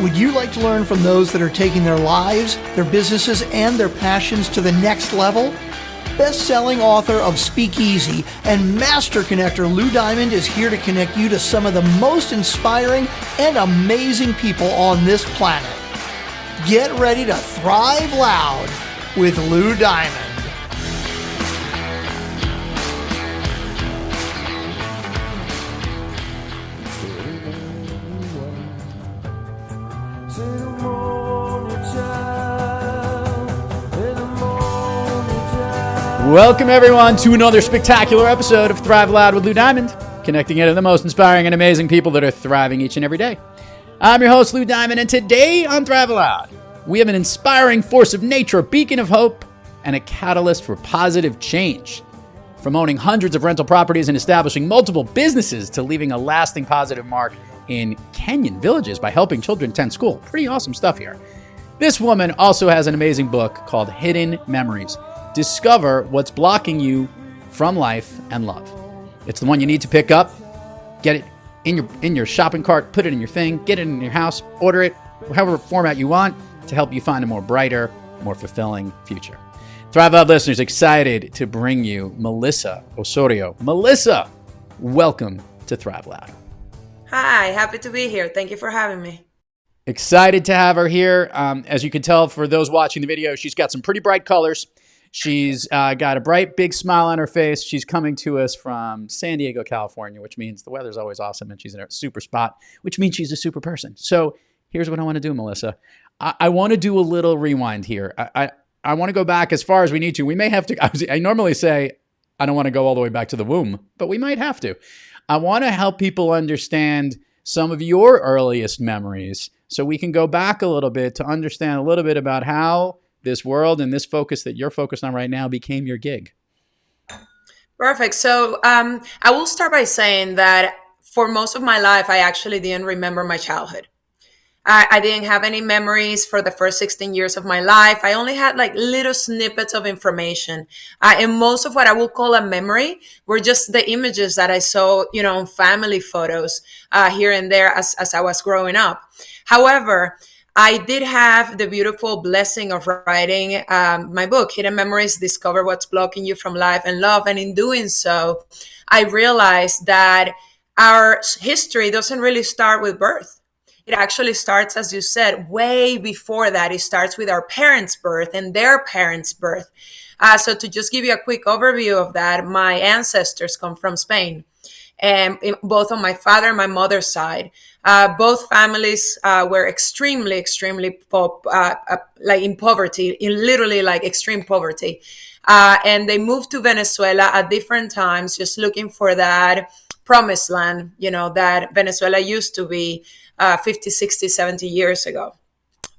Would you like to learn from those that are taking their lives, their businesses, and their passions to the next level? Best-selling author of Speakeasy and master connector Lou Diamond is here to connect you to some of the most inspiring and amazing people on this planet. Get ready to thrive loud with Lou Diamond. Welcome, everyone, to another spectacular episode of Thrive Loud with Lou Diamond, connecting you to the most inspiring and amazing people that are thriving each and every day. I'm your host, Lou Diamond, and today on Thrive Loud, we have an inspiring force of nature, a beacon of hope, and a catalyst for positive change. From owning hundreds of rental properties and establishing multiple businesses to leaving a lasting positive mark in Kenyan villages by helping children attend school. Pretty awesome stuff here. This woman also has an amazing book called Hidden Memories. Discover what's blocking you from life and love. It's the one you need to pick up, get it in your shopping cart, put it in your thing, get it in your house, order it, however format you want to help you find a more brighter, more fulfilling future. Thrive Loud listeners, excited to bring you Melissa Osorio. Melissa, welcome to Thrive Loud. Hi, happy to be here. Thank you for having me. Excited to have her here. As you can tell, for those watching the video, she's got some pretty bright colors. She's got a bright, big smile on her face. She's coming to us from San Diego, California, which means the weather's always awesome, and she's in a super spot, which means she's a super person. So here's what I want to do, Melissa. I want to do a little rewind here. I want to go back as far as we need to. We may have to. I normally say I don't want to go all the way back to the womb, but we might have to. I want to help people understand some of your earliest memories so we can go back a little bit to understand a little bit about how this world and this focus that you're focused on right now became your gig. Perfect. So I will start by saying that for most of my life, I actually didn't remember my childhood. I didn't have any memories for the first 16 years of my life. I only had like little snippets of information. And most of what I would call a memory were just the images that I saw, on family photos here and there as I was growing up. However, I did have the beautiful blessing of writing my book, Hidden Memories, Discover What's Blocking You from Life and Love. And in doing so, I realized that our history doesn't really start with birth. It actually starts, as you said, way before that. It starts with our parents' birth and their parents' birth. So to just give you a quick overview of that, my ancestors come from Spain. And both on my father and my mother's side, both families were extremely like in poverty, in literally like extreme poverty. And they moved to Venezuela at different times, just looking for that promised land, that Venezuela used to be 50, 60, 70 years ago.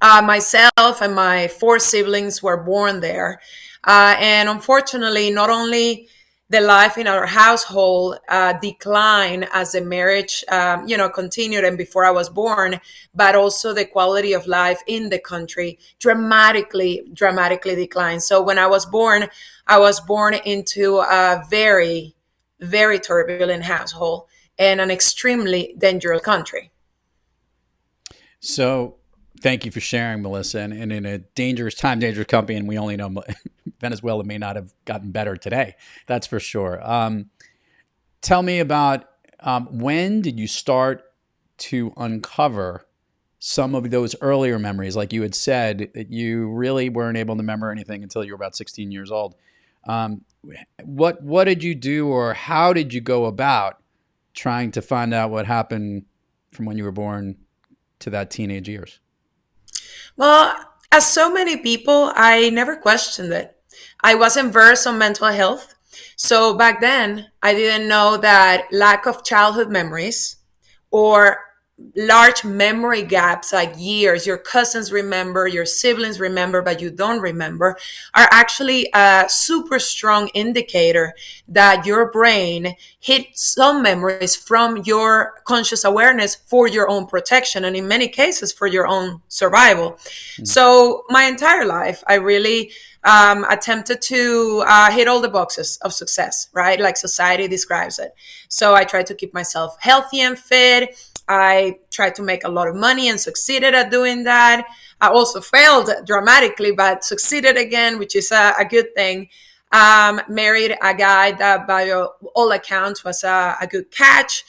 Myself and my 4 siblings were born there. And unfortunately, not only the life in our household declined as the marriage, continued and before I was born, but also the quality of life in the country dramatically declined. So when I was born into a very, very turbulent household and an extremely dangerous country. So thank you for sharing, Melissa. And in a dangerous time, dangerous company, and we only know Venezuela may not have gotten better today. That's for sure. Tell me about when did you start to uncover some of those earlier memories? Like you had said, that you really weren't able to remember anything until you were about 16 years old. What did you do, or how did you go about trying to find out what happened from when you were born to that teenage years? Well, as so many people, I never questioned it. I wasn't versed on mental health. So back then, I didn't know that lack of childhood memories or large memory gaps, like years, your cousins remember, your siblings remember, but you don't remember, are actually a super strong indicator that your brain hid some memories from your conscious awareness for your own protection, and in many cases for your own survival. Mm-hmm. So my entire life, I really attempted to hit all the boxes of success, right? Like society describes it. So I tried to keep myself healthy and fit. I tried to make a lot of money and succeeded at doing that. I also failed dramatically, but succeeded again, which is a good thing. Married a guy that by all accounts was a good catch.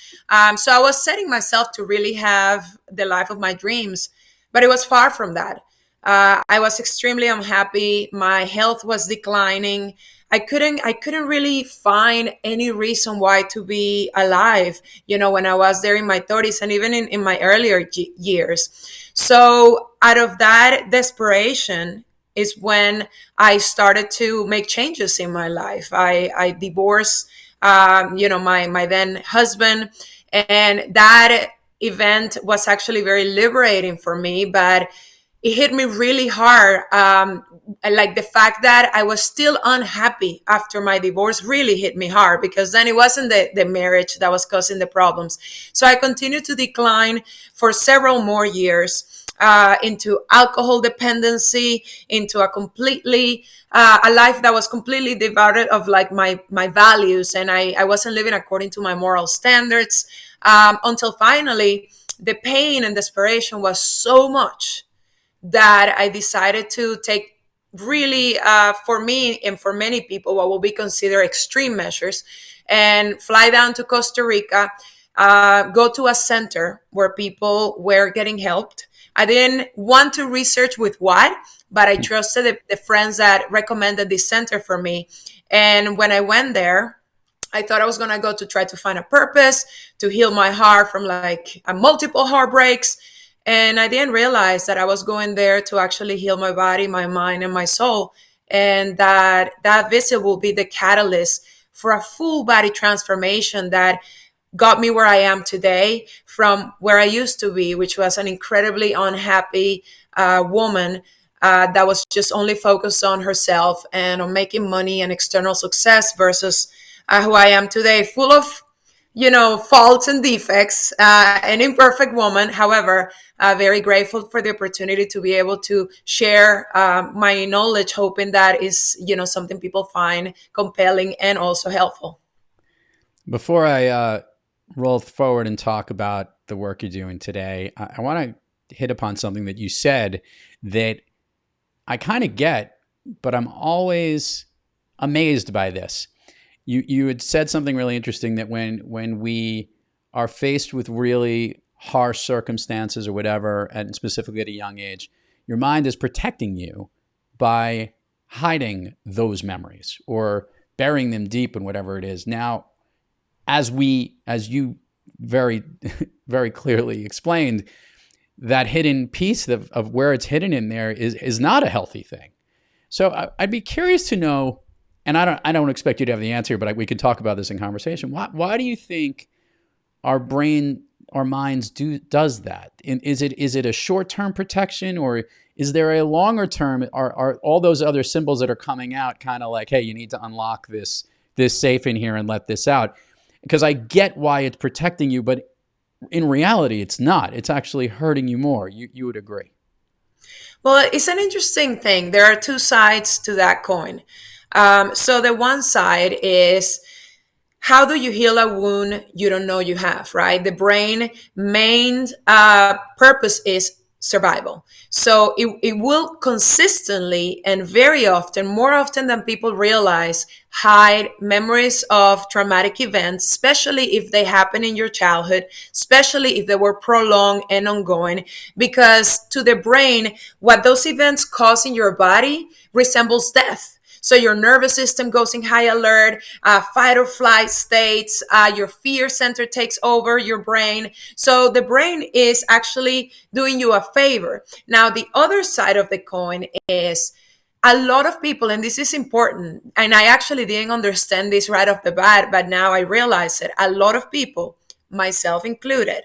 So I was setting myself to really have the life of my dreams, but it was far from that. I was extremely unhappy. My health was declining. I couldn't really find any reason why to be alive, when I was there in my 30s and even in my earlier years. So out of that desperation is when I started to make changes in my life. I divorced, my then husband, and that event was actually very liberating for me, but it hit me really hard. Like the fact that I was still unhappy after my divorce really hit me hard, because then it wasn't the marriage that was causing the problems. So I continued to decline for several more years, into alcohol dependency, into a life that was completely devoid of like my values. And I wasn't living according to my moral standards, until finally the pain and desperation was so much that I decided to take really, for me and for many people, what will be considered extreme measures, and fly down to Costa Rica, go to a center where people were getting helped. I didn't want to research with what, but I trusted the friends that recommended this center for me. And when I went there, I thought I was going to go to try to find a purpose, to heal my heart from like multiple heartbreaks. And I didn't realize that I was going there to actually heal my body, my mind, and my soul. And that visit will be the catalyst for a full body transformation that got me where I am today from where I used to be, which was an incredibly unhappy woman that was just only focused on herself and on making money and external success, versus who I am today, full of faults and defects, an imperfect woman. However, very grateful for the opportunity to be able to share my knowledge, hoping that is, something people find compelling and also helpful. Before I roll forward and talk about the work you're doing today, I want to hit upon something that you said that I kind of get, but I'm always amazed by this. You had said something really interesting, that when we are faced with really harsh circumstances or whatever, and specifically at a young age, your mind is protecting you by hiding those memories or burying them deep in whatever it is. Now, as you very, very clearly explained, that hidden piece of where it's hidden in there is not a healthy thing. So I'd be curious to know, and I don't expect you to have the answer, but we could talk about this in conversation. Why do you think our minds does that? Is it a short-term protection, or is there a longer term? Are all those other symbols that are coming out kind of like, hey, you need to unlock this safe in here and let this out? Because I get why it's protecting you, but in reality, it's not. It's actually hurting you more. You would agree. Well, it's an interesting thing. There are two sides to that coin. So the one side is, how do you heal a wound you don't know you have, right? The brain main purpose is survival. So it will consistently and very often, more often than people realize, hide memories of traumatic events, especially if they happen in your childhood, especially if they were prolonged and ongoing, because to the brain, what those events cause in your body resembles death. So your nervous system goes in high alert, fight or flight states, your fear center takes over your brain. So the brain is actually doing you a favor. Now, the other side of the coin is, a lot of people, and this is important, and I actually didn't understand this right off the bat, but now I realize it. A lot of people, myself included,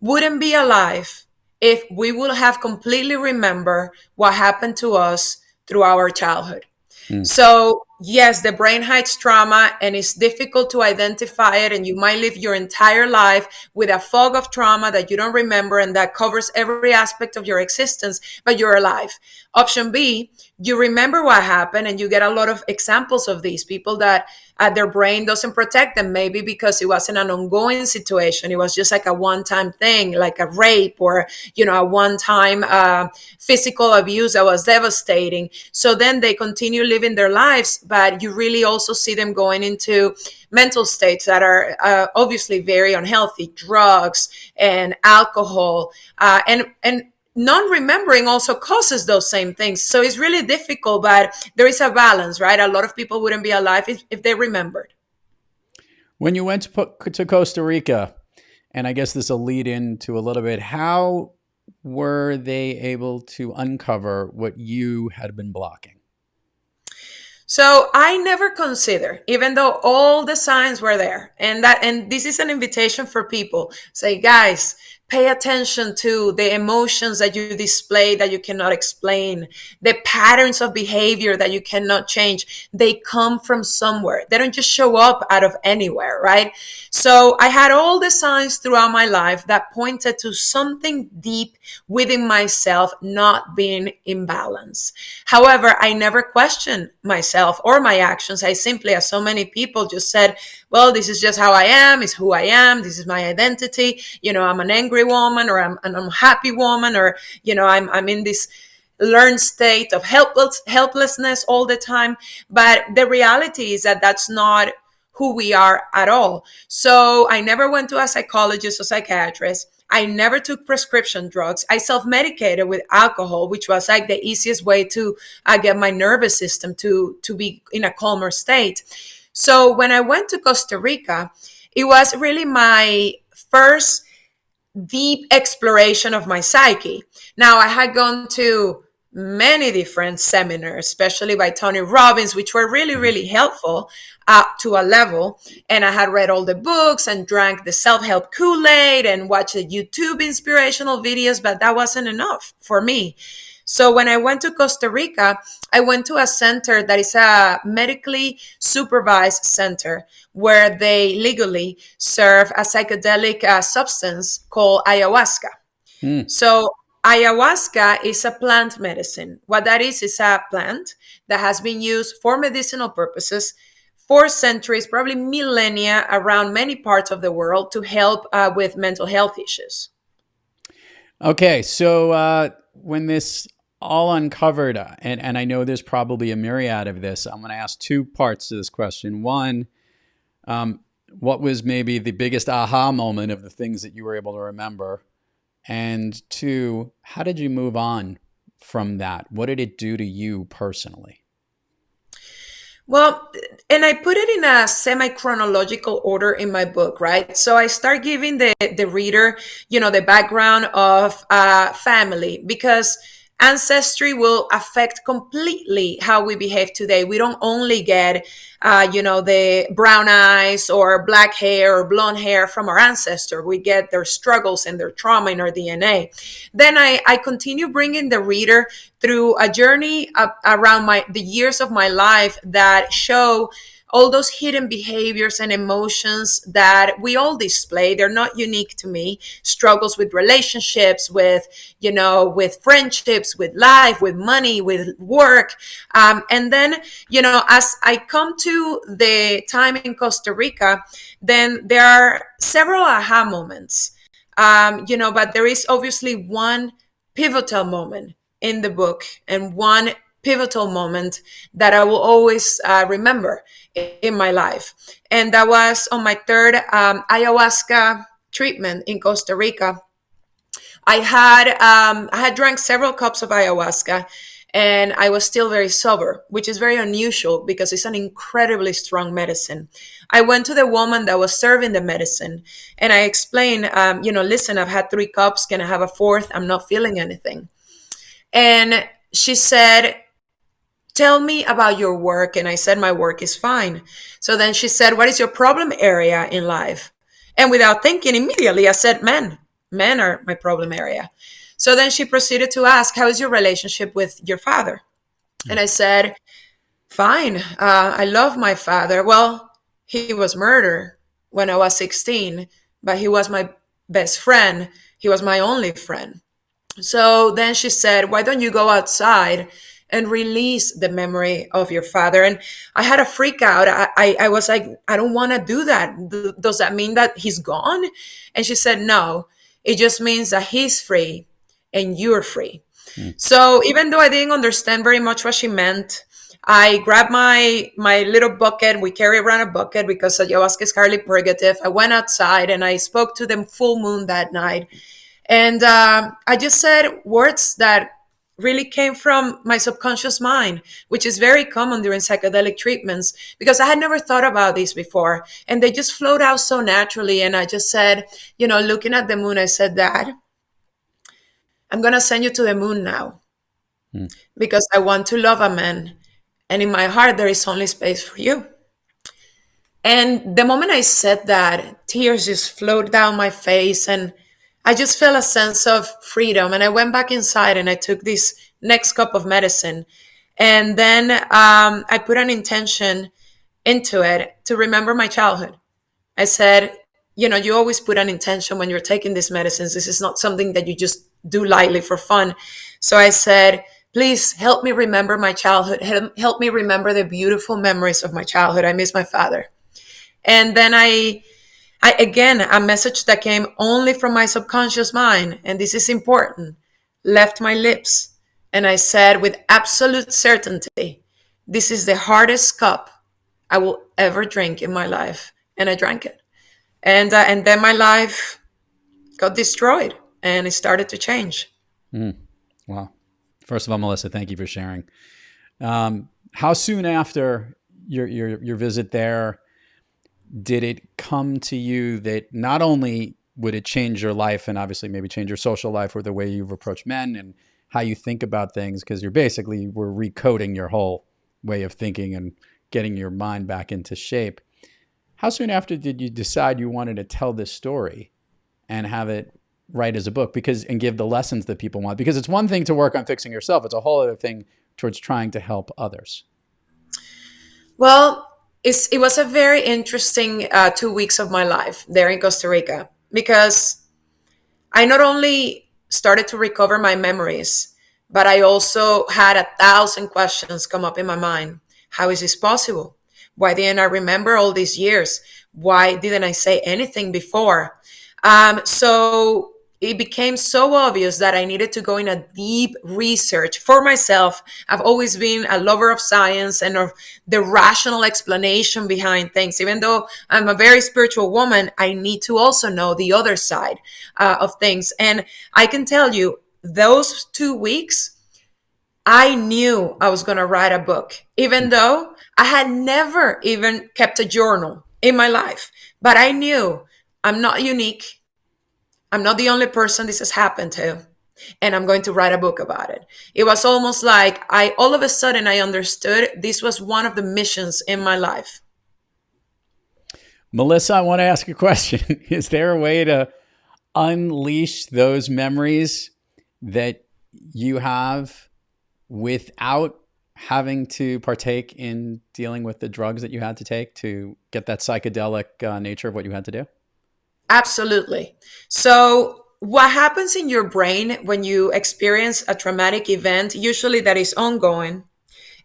wouldn't be alive if we would have completely remember what happened to us through our childhood. So yes, the brain hides trauma and it's difficult to identify it. And you might live your entire life with a fog of trauma that you don't remember and that covers every aspect of your existence, but you're alive. Option B, you remember what happened, and you get a lot of examples of these people that their brain doesn't protect them, maybe because it wasn't an ongoing situation. It was just like a one-time thing, like a rape or, a one-time physical abuse that was devastating. So then they continue living their lives, but you really also see them going into mental states that are obviously very unhealthy, drugs and alcohol, and non-remembering also causes those same things. So it's really difficult, but there is a balance, right? A lot of people wouldn't be alive if they remembered. When you went to Costa Rica, and I guess this will lead into a little bit, how were they able to uncover what you had been blocking? So I never consider, even though all the signs were there, and this is an invitation for people. Say, guys, pay attention to the emotions that you display that you cannot explain, the patterns of behavior that you cannot change. They come from somewhere. They don't just show up out of anywhere, right? So I had all the signs throughout my life that pointed to something deep within myself not being in balance. However, I never questioned myself or my actions. I simply, as so many people, just said, well, this is just how I am, it's who I am, this is my identity. I'm an angry woman, or I'm an unhappy woman, or, I'm in this learned state of helplessness all the time. But the reality is that that's not who we are at all. So I never went to a psychologist or psychiatrist. I never took prescription drugs. I self-medicated with alcohol, which was like the easiest way to get my nervous system to be in a calmer state. So when I went to Costa Rica, it was really my first deep exploration of my psyche. Now, I had gone to many different seminars, especially by Tony Robbins, which were really, really helpful to a level. And I had read all the books and drank the self-help Kool-Aid and watched the YouTube inspirational videos, but that wasn't enough for me. So when I went to Costa Rica, I went to a center that is a medically supervised center where they legally serve a psychedelic substance called ayahuasca. So ayahuasca is a plant medicine. What that is a plant that has been used for medicinal purposes for centuries, probably millennia, around many parts of the world to help with mental health issues. Okay, so when this all uncovered, and I know there's probably a myriad of this, I'm going to ask two parts to this question. One, what was maybe the biggest aha moment of the things that you were able to remember? And two, how did you move on from that? What did it do to you personally? Well, and I put it in a semi-chronological order in my book, right? So I start giving the reader, the background of family, because ancestry will affect completely how we behave today. We don't only get, the brown eyes or black hair or blonde hair from our ancestor. We get their struggles and their trauma in our DNA. Then I continue bringing the reader through a journey around the years of my life that show all those hidden behaviors and emotions that we all display. They're not unique to me. Struggles with relationships, with friendships, with life, with money, with work. And then, as I come to the time in Costa Rica, then there are several aha moments. But there is obviously one pivotal moment in the book, and one pivotal moment that I will always remember in my life. And that was on my third ayahuasca treatment in Costa Rica. I had drank several cups of ayahuasca, and I was still very sober, which is very unusual because it's an incredibly strong medicine. I went to the woman that was serving the medicine, and I explained, listen, I've had 3 cups. Can I have a 4th? I'm not feeling anything. And she said, tell me about your work. And I said, my work is fine. So then she said, what is your problem area in life? And without thinking, immediately I said, men are my problem area. So then she proceeded to ask, how is your relationship with your father? And I said, Fine. I love my father. Well, he was murdered when I was 16, but he was my best friend. He was my only friend. So then she said, why don't you go outside and release the memory of your father? And I had a freak out. I was like, I don't want to do that. Does that mean that he's gone? And she said, no, it just means that he's free and you're free. So even though I didn't understand very much what she meant, I grabbed my little bucket. We carry around a bucket because ayahuasca is highly purgative. I went outside and I spoke to the full moon that night. And I just said words that really came from my subconscious mind, which is very common during psychedelic treatments, because I had never thought about these before. And they just flowed out so naturally. And I just said, looking at the moon, I said, Dad, I'm going to send you to the moon now because I want to love a man. And in my heart, there is only space for you. And the moment I said that, tears just flowed down my face. And I just felt a sense of freedom. And I went back inside and I took this next cup of medicine. And then I put an intention into it to remember my childhood. I said, you always put an intention when you're taking these medicines. This is not something that you just do lightly for fun. So I said, please help me remember my childhood. Help me remember the beautiful memories of my childhood. I miss my father. And then I again, a message that came only from my subconscious mind, and this is important, left my lips. And I said with absolute certainty, this is the hardest cup I will ever drink in my life. And I drank it. And then my life got destroyed and it started to change. Wow. First of all, Melissa, thank you for sharing. How soon after your visit there did it come to you that not only would it change your life and obviously maybe change your social life or the way you've approached men and how you think about things, because you're basically we're recoding your whole way of thinking and getting your mind back into shape. How soon after did you decide you wanted to tell this story and have it write as a book and give the lessons that people want? Because it's one thing to work on fixing yourself. It's a whole other thing towards trying to help others. Well, it was a very interesting 2 weeks of my life there in Costa Rica, because I not only started to recover my memories, but I also had 1,000 questions come up in my mind. How is this possible? Why didn't I remember all these years? Why didn't I say anything before? So it became so obvious that I needed to go in a deep research for myself. I've always been a lover of science and of the rational explanation behind things. Even though I'm a very spiritual woman, I need to also know the other side of things. And I can tell you, those 2 weeks, I knew I was going to write a book, even though I had never even kept a journal in my life. But I knew I'm not unique. I'm not the only person this has happened to, and I'm going to write a book about it. It was almost like all of a sudden I understood this was one of the missions in my life. Melissa, I want to ask a question. Is there a way to unleash those memories that you have without having to partake in dealing with the drugs that you had to take to get that psychedelic nature of what you had to do? Absolutely. So what happens in your brain when you experience a traumatic event, usually that is ongoing,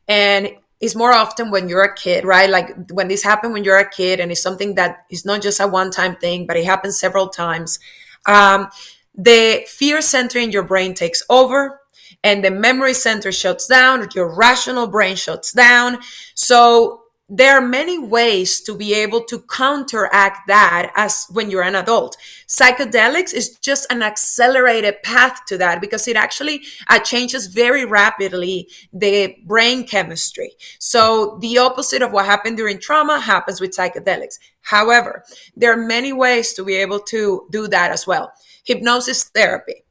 and it's more often when you're a kid, right? Like when this happened when you're a kid and it's something that is not just a one-time thing, but it happens several times. The fear center in your brain takes over and the memory center shuts down, your rational brain shuts down. So there are many ways to be able to counteract that as when you're an adult. Psychedelics is just an accelerated path to that because it actually changes very rapidly the brain chemistry. So the opposite of what happened during trauma happens with psychedelics. However, there are many ways to be able to do that as well. Hypnosis therapy.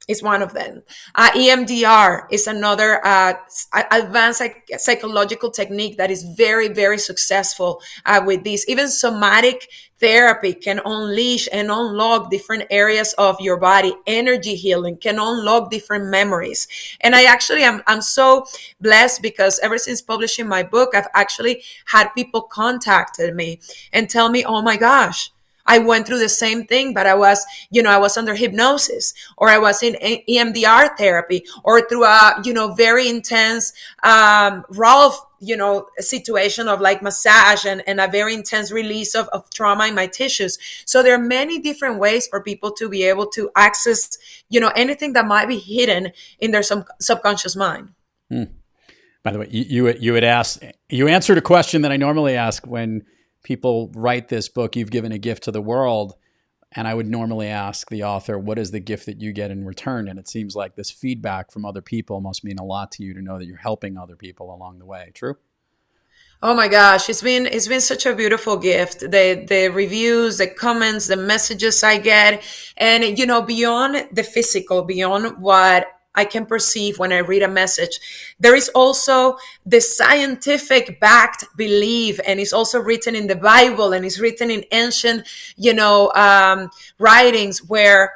is one of them. EMDR is another advanced psychological technique that is very, very successful with this. Even somatic therapy can unleash and unlock different areas of your body. Energy healing can unlock different memories. And I'm so blessed because ever since publishing my book, I've actually had people contacted me and tell me, oh my gosh, I went through the same thing, but I was under hypnosis, or I was in EMDR therapy, or through a, very intense, raw, situation of like massage and a very intense release of trauma in my tissues. So there are many different ways for people to be able to access, anything that might be hidden in their subconscious mind. By the way, you answered a question that I normally ask when people write this book. You've given a gift to the world, and I would normally ask the author, what is the gift that you get in return? And it seems like this feedback from other people must mean a lot to you, to know that you're helping other people along the way. True? Oh my gosh, it's been such a beautiful gift. The reviews, the comments, the messages I get, and beyond the physical, beyond what I can perceive when I read a message, there is also the scientific backed belief, and it's also written in the Bible, and it's written in ancient, writings, where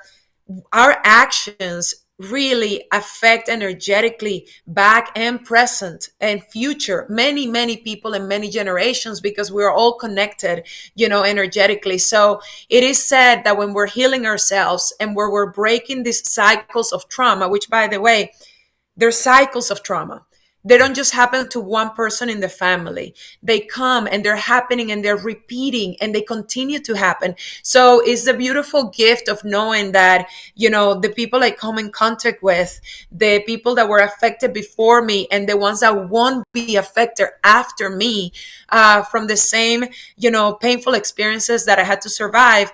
our actions really affect energetically back and present and future many, many people and many generations, because we're all connected, energetically. So it is said that when we're healing ourselves and where we're breaking these cycles of trauma, which, by the way, they're cycles of trauma. They don't just happen to one person in the family. They come and they're happening and they're repeating and they continue to happen. So it's the beautiful gift of knowing that, the people I come in contact with, the people that were affected before me and the ones that won't be affected after me, from the same, painful experiences that I had to survive,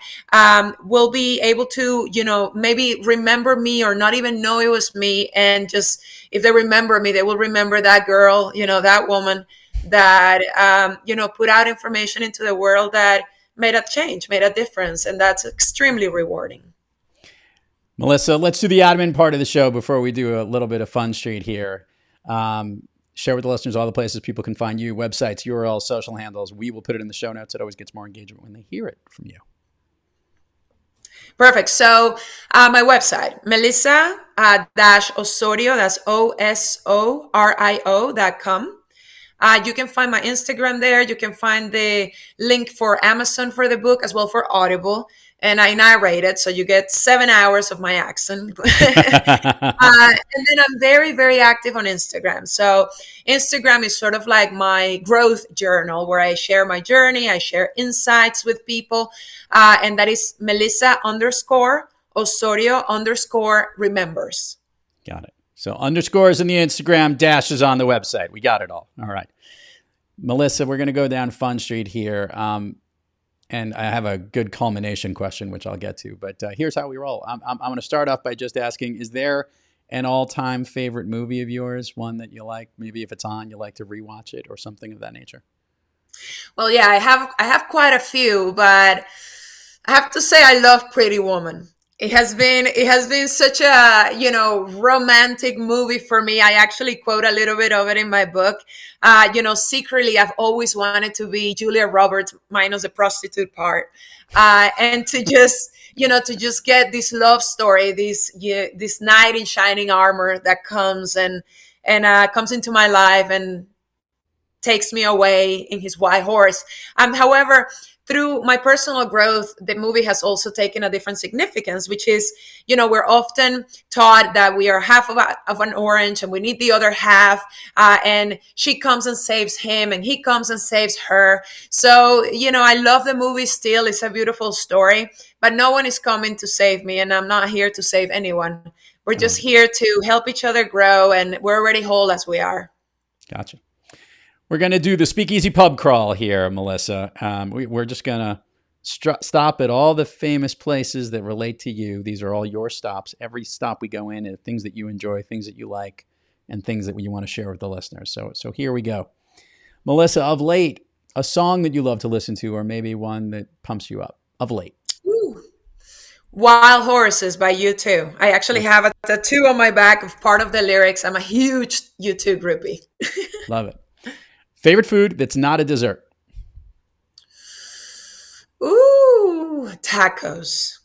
will be able to, maybe remember me or not even know it was me. And just, if they remember me, they will remember that girl, that woman that, put out information into the world that made a change, made a difference. And that's extremely rewarding. Melissa, let's do the admin part of the show before we do a little bit of Fun Street here. Share with the listeners all the places people can find you, websites, URLs, social handles. We will put it in the show notes. It always gets more engagement when they hear it from you. Perfect. So my website, Melissa Osorio, that's OSORIO.com. You can find my Instagram there. You can find the link for Amazon for the book, as well for Audible. And I narrate it, so you get 7 hours of my accent. And then I'm very, very active on Instagram. So Instagram is sort of like my growth journal, where I share my journey, I share insights with people. And that is Melissa_Osorio_remembers. Got it. So underscores in the Instagram, dashes on the website. We got it all. All right. Melissa, we're going to go down Fun Street here. And I have a good culmination question, which I'll get to. But here's how we roll. I'm going to start off by just asking, is there an all-time favorite movie of yours, one that you like? Maybe if it's on, you like to rewatch it or something of that nature? Well, yeah, I have quite a few, but I have to say I love Pretty Woman. It has been such a, romantic movie for me. I actually quote a little bit of it in my book. Secretly, I've always wanted to be Julia Roberts minus the prostitute part. And to just get this love story, this knight in shining armor that comes and comes into my life and takes me away in his white horse. However, through my personal growth, the movie has also taken a different significance, which is, we're often taught that we are half of an orange and we need the other half. And she comes and saves him and he comes and saves her. So, I love the movie still. It's a beautiful story, but no one is coming to save me, and I'm not here to save anyone. We're just here to help each other grow, and we're already whole as we are. Gotcha. We're going to do the Speakeasy Pub Crawl here, Melissa. We're just going to stop at all the famous places that relate to you. These are all your stops. Every stop we go in, things that you enjoy, things that you like, and things that you want to share with the listeners. So here we go. Melissa, of late, a song that you love to listen to, or maybe one that pumps you up of late. Ooh. Wild Horses by U2. I actually have a tattoo on my back of part of the lyrics. I'm a huge U2 groupie. Love it. Favorite food that's not a dessert? Ooh, tacos.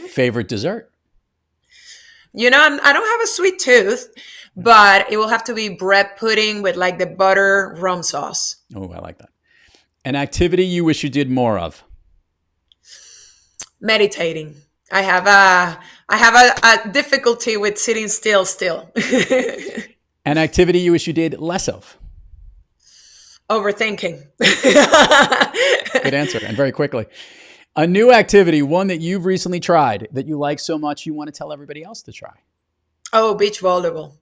Favorite dessert? You know, I don't have a sweet tooth, but it will have to be bread pudding with like the butter rum sauce. Oh, I like that. An activity you wish you did more of? Meditating. I have a difficulty with sitting still. An activity you wish you did less of? Overthinking. Good answer, and very quickly. A new activity, one that you've recently tried that you like so much you want to tell everybody else to try. Oh, beach volleyball.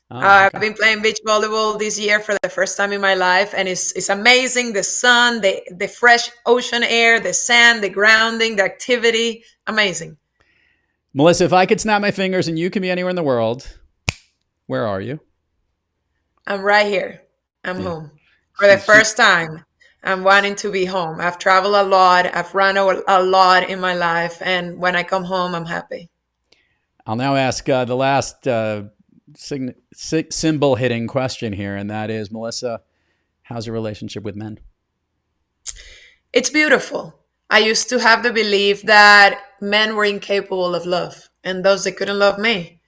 Oh, okay. I've been playing beach volleyball this year for the first time in my life, and it's amazing. The sun, the fresh ocean air, the sand, the grounding, the activity, amazing. Melissa, if I could snap my fingers and you can be anywhere in the world, where are you? I'm right here. I'm home. For the first time, I'm wanting to be home. I've traveled a lot. I've run a lot in my life, and when I come home, I'm happy. I'll now ask the last symbol hitting question here, and that is, Melissa, how's your relationship with men? It's beautiful. I used to have the belief that men were incapable of love and thus they couldn't love me.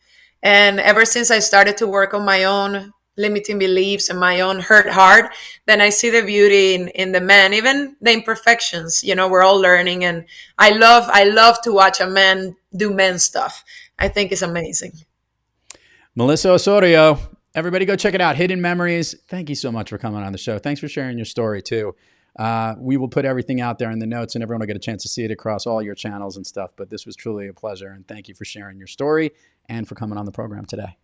And ever since I started to work on my own limiting beliefs and my own hurt heart, then I see the beauty in the men, even the imperfections. You know, we're all learning, and I love to watch a man do men stuff. I think it's amazing. Melissa Osorio, everybody go check it out. Hidden Memories. Thank you so much for coming on the show. Thanks for sharing your story too. We will put everything out there in the notes and everyone will get a chance to see it across all your channels and stuff. But this was truly a pleasure. And thank you for sharing your story and for coming on the program today.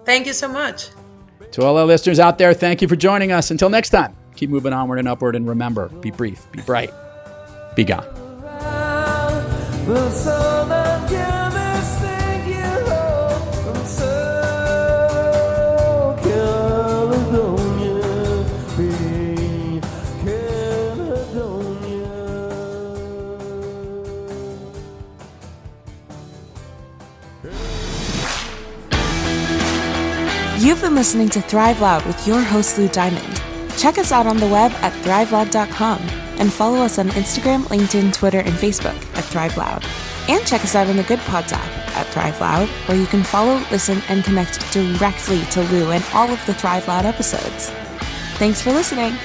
Thank you so much. To all our listeners out there, thank you for joining us. Until next time, keep moving onward and upward. And remember, be brief, be bright, be gone. You've been listening to Thrive Loud with your host, Lou Diamond. Check us out on the web at thriveloud.com and follow us on Instagram, LinkedIn, Twitter, and Facebook at Thrive Loud. And check us out on the Good Pods app at Thrive Loud, where you can follow, listen, and connect directly to Lou and all of the Thrive Loud episodes. Thanks for listening.